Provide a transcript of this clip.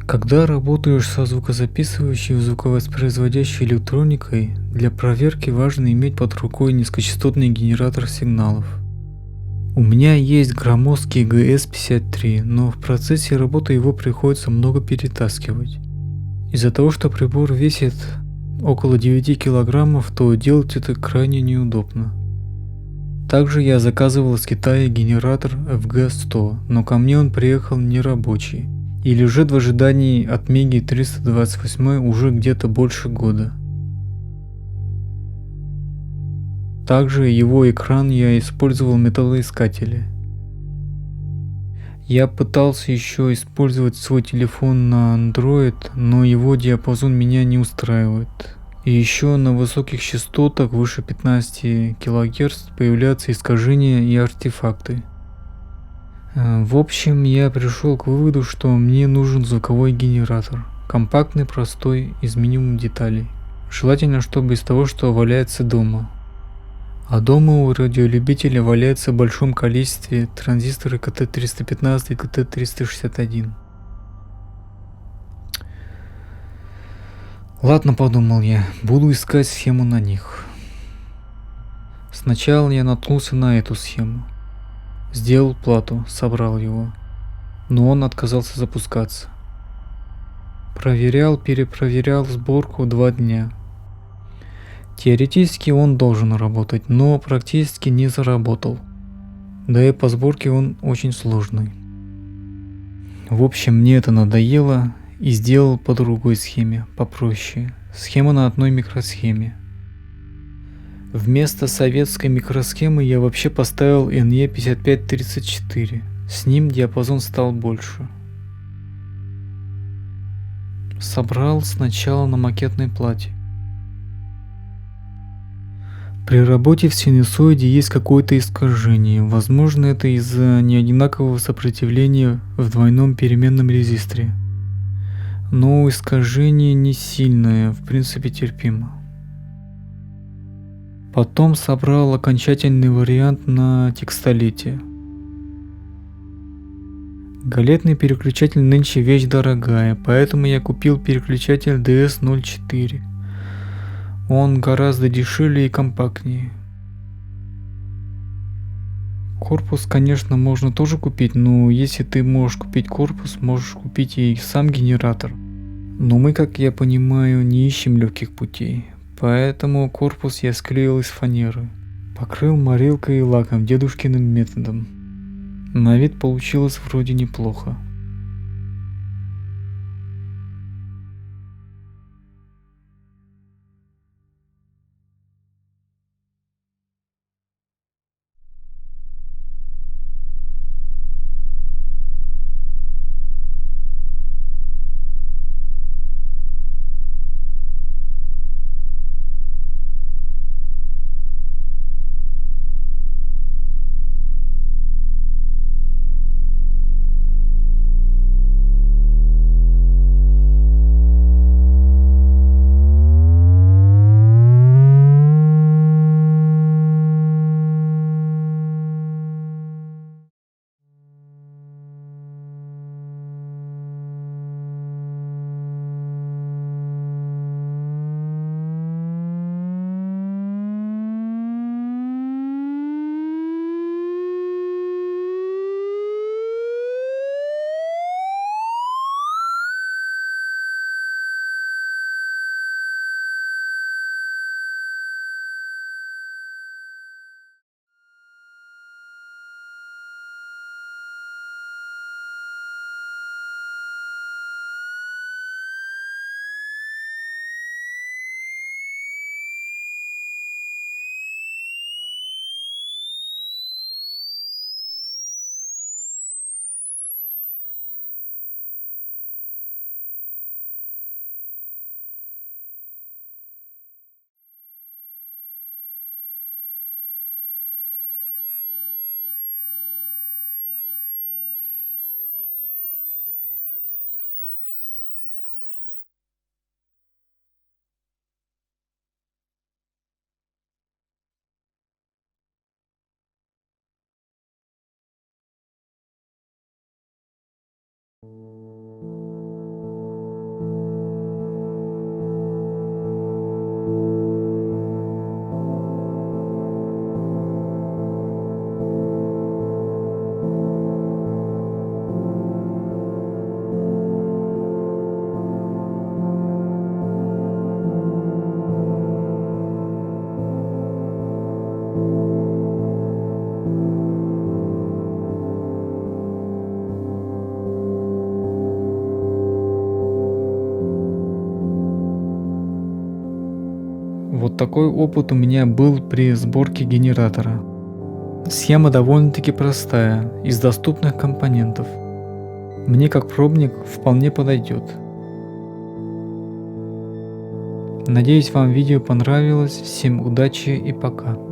Когда работаешь со звукозаписывающей и звуковоспроизводящей электроникой, для проверки важно иметь под рукой низкочастотный генератор сигналов. У меня есть громоздкий GS-53, но в процессе работы его приходится много перетаскивать. Из-за того, что прибор весит около 9 килограммов, то делать это крайне неудобно. Также я заказывал из Китая генератор FG100, но ко мне он приехал нерабочий и лежит в ожидании от Меги 328 уже где-то больше года. Также его экран я использовал металлоискатели. Я пытался еще использовать свой телефон на Android, но его диапазон меня не устраивает. И еще на высоких частотах выше 15 кГц появляются искажения и артефакты. В общем, я пришел к выводу, что мне нужен звуковой генератор. Компактный, простой, из минимум деталей. Желательно, чтобы из того, что валяется дома. А дома у радиолюбителя валяется в большом количестве транзисторы КТ-315 и КТ-361. Ладно, подумал я, буду искать схему на них. Сначала я наткнулся на эту схему. Сделал плату, собрал его. Но он отказался запускаться. Проверял, перепроверял сборку 2 дня. Теоретически он должен работать, но практически не заработал. Да и по сборке он очень сложный. В общем, мне это надоело и сделал по другой схеме, попроще. Схема на одной микросхеме. Вместо советской микросхемы я вообще поставил NE5534. С ним диапазон стал больше. Собрал сначала на макетной плате. При работе в синусоиде есть какое-то искажение. Возможно, это из-за неодинакового сопротивления в двойном переменном резисторе. Но искажение не сильное, в принципе терпимо. Потом собрал окончательный вариант на текстолете. Галетный переключатель нынче вещь дорогая, поэтому я купил переключатель DS04. Он гораздо дешевле и компактнее. Корпус, конечно, можно тоже купить, но если ты можешь купить корпус, можешь купить и сам генератор. Но мы, как я понимаю, не ищем легких путей, поэтому корпус я склеил из фанеры. Покрыл морилкой и лаком дедушкиным методом. На вид получилось вроде неплохо. Вот такой опыт у меня был при сборке генератора. Схема довольно-таки простая, из доступных компонентов. Мне как пробник вполне подойдет. Надеюсь, вам видео понравилось. Всем удачи и пока.